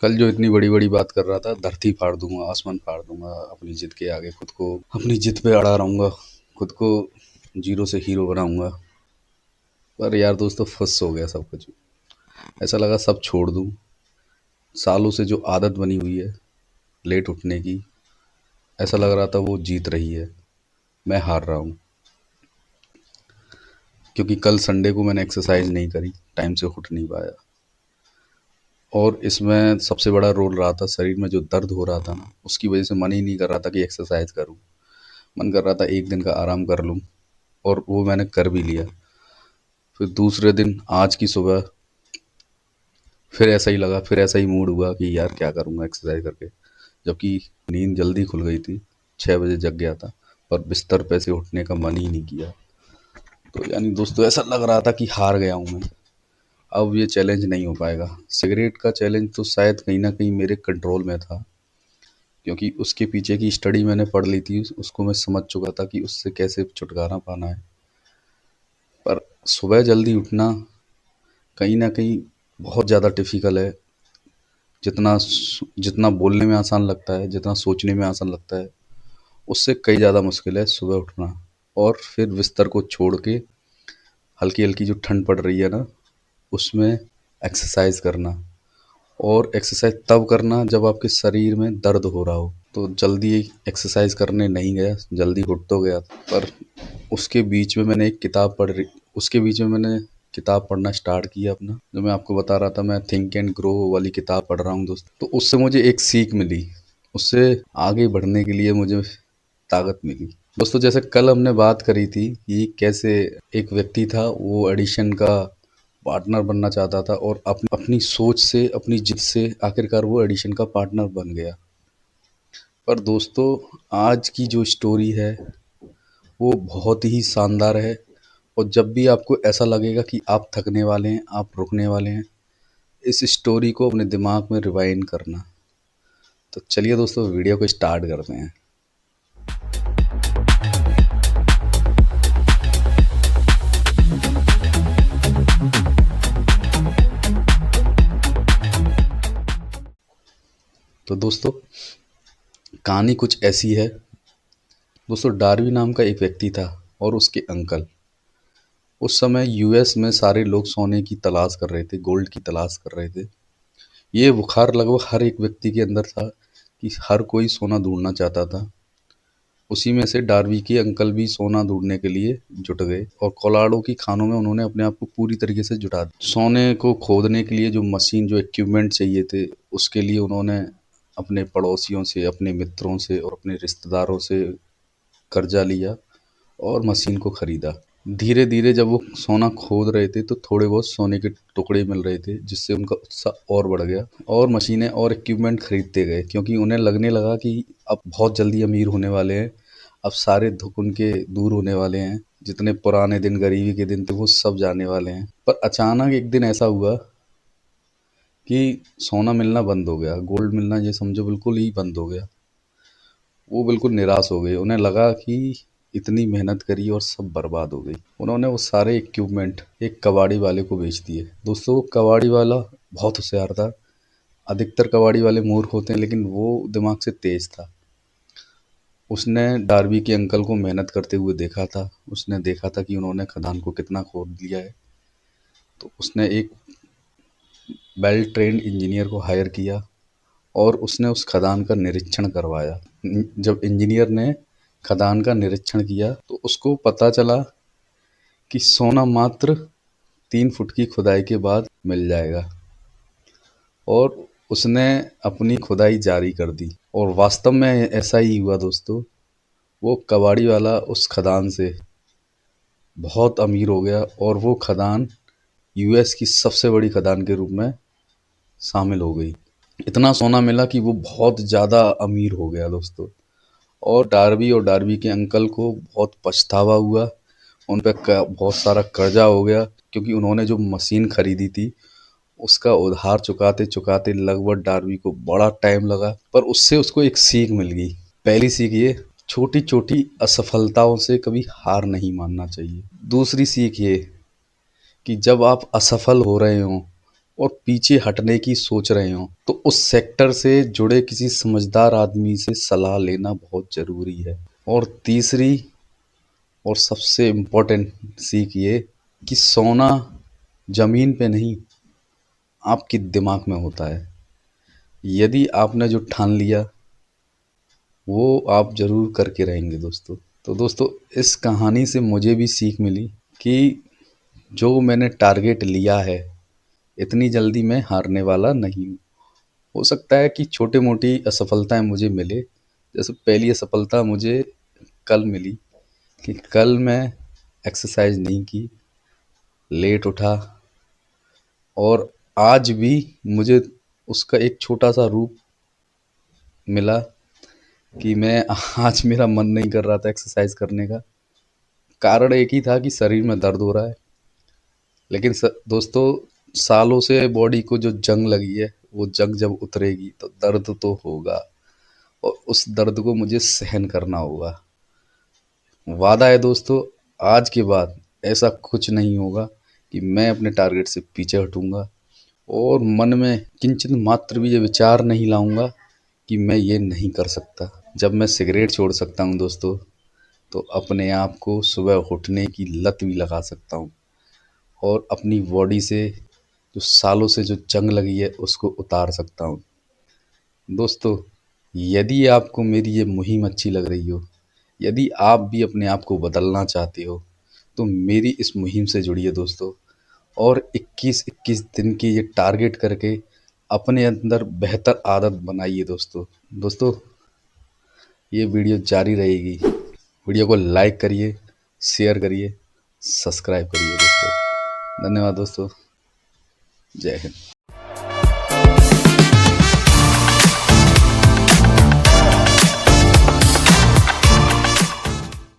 कल जो इतनी बड़ी बड़ी बात कर रहा था, धरती फाड़ दूंगा, आसमान फाड़ दूंगा, अपनी जिद के आगे खुद को अपनी जिद पे अड़ा रहूंगा, खुद को जीरो से हीरो बनाऊंगा। पर यार दोस्तों, फंस हो गया सब कुछ। ऐसा लगा सब छोड़ दूं। सालों से जो आदत बनी हुई है लेट उठने की, ऐसा लग रहा था वो जीत रही है, मैं हार रहा हूँ। क्योंकि कल संडे को मैंने एक्सरसाइज नहीं करी, टाइम से उठ नहीं पाया। और इसमें सबसे बड़ा रोल रहा था शरीर में जो दर्द हो रहा था ना, उसकी वजह से मन ही नहीं कर रहा था कि एक्सरसाइज करूं। मन कर रहा था एक दिन का आराम कर लूं, और वो मैंने कर भी लिया। फिर दूसरे दिन आज की सुबह फिर ऐसा ही लगा, फिर ऐसा ही मूड हुआ कि यार क्या करूंगा एक्सरसाइज करके। जबकि नींद जल्दी खुल गई थी, 6 बजे जग गया था, पर बिस्तर पे से उठने का मन ही नहीं किया। तो यानी दोस्तों, ऐसा लग रहा था कि हार गया हूँ मैं। अब ये चैलेंज नहीं हो पाएगा। सिगरेट का चैलेंज तो शायद कहीं ना कहीं मेरे कंट्रोल में था, क्योंकि उसके पीछे की स्टडी मैंने पढ़ ली थी, उसको मैं समझ चुका था कि उससे कैसे छुटकारा पाना है। पर सुबह जल्दी उठना कहीं ना कहीं बहुत ज़्यादा डिफ़िकल्ट है। जितना बोलने में आसान लगता है, जितना सोचने में आसान लगता है, उससे कई ज़्यादा मुश्किल है सुबह उठना। और फिर बिस्तर को छोड़ के हल्की हल्की जो ठंड पड़ रही है ना, उसमें एक्सरसाइज करना। और एक्सरसाइज तब करना जब आपके शरीर में दर्द हो रहा हो। तो जल्दी एक्सरसाइज करने नहीं गया, जल्दी उठ तो गया, पर उसके बीच में मैंने एक किताब पढ़ रही उसके बीच में मैंने किताब पढ़ना स्टार्ट किया अपना, जो मैं आपको बता रहा था, मैं थिंक एंड ग्रो वाली किताब पढ़ रहा हूँ दोस्त। तो उससे मुझे एक सीख मिली, उससे आगे बढ़ने के लिए मुझे ताकत मिली। दोस्तों, जैसे कल हमने बात करी थी कि कैसे एक व्यक्ति था, वो एडिशन का पार्टनर बनना चाहता था, और अपनी सोच से, अपनी जिद से आखिरकार वो एडिशन का पार्टनर बन गया। पर दोस्तों, आज की जो स्टोरी है वो बहुत ही शानदार है। और जब भी आपको ऐसा लगेगा कि आप थकने वाले हैं, आप रुकने वाले हैं, इस स्टोरी को अपने दिमाग में रिवाइंड करना। तो चलिए दोस्तों, वीडियो को स्टार्ट करते हैं। तो दोस्तों, कहानी कुछ ऐसी है। दोस्तों, डार्वी नाम का एक व्यक्ति था, और उसके अंकल। उस समय यूएस में सारे लोग सोने की तलाश कर रहे थे, गोल्ड की तलाश कर रहे थे। ये बुखार लगभग हर एक व्यक्ति के अंदर था कि हर कोई सोना ढूंढना चाहता था। उसी में से डार्वी के अंकल भी सोना ढूंढने के लिए जुट गए, और कोलोराडो की खानों में उन्होंने अपने आप को पूरी तरीके से जुटा दिया। सोने को खोदने के लिए जो मशीन, जो इक्विपमेंट चाहिए थे, उसके लिए उन्होंने अपने पड़ोसियों से, अपने मित्रों से और अपने रिश्तेदारों से कर्जा लिया और मशीन को खरीदा। धीरे धीरे जब वो सोना खोद रहे थे, तो थोड़े बहुत सोने के टुकड़े मिल रहे थे, जिससे उनका उत्साह और बढ़ गया, और मशीनें और इक्विपमेंट खरीदते गए, क्योंकि उन्हें लगने लगा कि अब बहुत जल्दी अमीर होने वाले हैं। अब सारे दुख उनके दूर होने वाले हैं, जितने पुराने दिन, गरीबी के दिन थे, वो सब जाने वाले हैं। पर अचानक एक दिन ऐसा हुआ कि सोना मिलना बंद हो गया, गोल्ड मिलना ये समझो बिल्कुल ही बंद हो गया। वो बिल्कुल निराश हो गए, उन्हें लगा कि इतनी मेहनत करी और सब बर्बाद हो गई। उन्होंने वो सारे इक्विपमेंट एक कबाड़ी वाले को बेच दिए। दोस्तों, वो कबाड़ी वाला बहुत होशियार था। अधिकतर कबाड़ी वाले मूर्ख होते हैं, लेकिन वो दिमाग से तेज था। उसने डार्बी के अंकल को मेहनत करते हुए देखा था। उसने देखा था कि उन्होंने खदान को कितना खोद लिया है। तो उसने एक वेल ट्रेंड इंजीनियर को हायर किया, और उसने उस खदान का निरीक्षण करवाया। जब इंजीनियर ने खदान का निरीक्षण किया, तो उसको पता चला कि सोना मात्र 3 फुट की खुदाई के बाद मिल जाएगा। और उसने अपनी खुदाई जारी कर दी, और वास्तव में ऐसा ही हुआ दोस्तों। वो कबाड़ी वाला उस खदान से बहुत अमीर हो गया, और वो खदान यूएस की सबसे बड़ी खदान के रूप में शामिल हो गई। इतना सोना मिला कि वो बहुत ज़्यादा अमीर हो गया दोस्तों। और डार्बी के अंकल को बहुत पछतावा हुआ। उन पे बहुत सारा कर्जा हो गया, क्योंकि उन्होंने जो मशीन खरीदी थी, उसका उधार चुकाते चुकाते लगभग डार्बी को बड़ा टाइम लगा। पर उससे उसको एक सीख मिल गई। पहली सीख ये, छोटी छोटी असफलताओं से कभी हार नहीं मानना चाहिए। दूसरी सीख ये कि जब आप असफल हो रहे हो, और पीछे हटने की सोच रहे हों तो उस सेक्टर से जुड़े किसी समझदार आदमी से सलाह लेना बहुत ज़रूरी है। और तीसरी और सबसे इम्पोर्टेंट सीख ये कि सोना ज़मीन पे नहीं, आपके दिमाग में होता है। यदि आपने जो ठान लिया वो आप ज़रूर करके रहेंगे दोस्तों। तो दोस्तों, इस कहानी से मुझे भी सीख मिली कि जो मैंने टारगेट लिया है, इतनी जल्दी मैं हारने वाला नहीं हूँ। हो सकता है कि छोटी मोटी असफलताएं मुझे मिले, जैसे पहली असफलता मुझे कल मिली कि कल मैं एक्सरसाइज नहीं की, लेट उठा। और आज भी मुझे उसका एक छोटा सा रूप मिला कि मैं आज मेरा मन नहीं कर रहा था एक्सरसाइज करने का। कारण एक ही था कि शरीर में दर्द हो रहा है। लेकिन दोस्तों, सालों से बॉडी को जो जंग लगी है, वो जंग जब उतरेगी तो दर्द तो होगा, और उस दर्द को मुझे सहन करना होगा। वादा है दोस्तों, आज के बाद ऐसा कुछ नहीं होगा कि मैं अपने टारगेट से पीछे हटूंगा, और मन में किंचित मात्र भी ये विचार नहीं लाऊंगा कि मैं ये नहीं कर सकता। जब मैं सिगरेट छोड़ सकता हूँ दोस्तों, तो अपने आप को सुबह उठने की लत भी लगा सकता हूँ, और अपनी बॉडी से जो सालों से जो जंग लगी है उसको उतार सकता हूँ। दोस्तों, यदि आपको मेरी ये मुहिम अच्छी लग रही हो, यदि आप भी अपने आप को बदलना चाहते हो, तो मेरी इस मुहिम से जुड़िए दोस्तों। और 21-21 दिन की ये टारगेट करके अपने अंदर बेहतर आदत बनाइए दोस्तों। दोस्तों, ये वीडियो जारी रहेगी। वीडियो को लाइक करिए, शेयर करिए, सब्सक्राइब करिए दोस्तों। धन्यवाद दोस्तों। जय हिंद।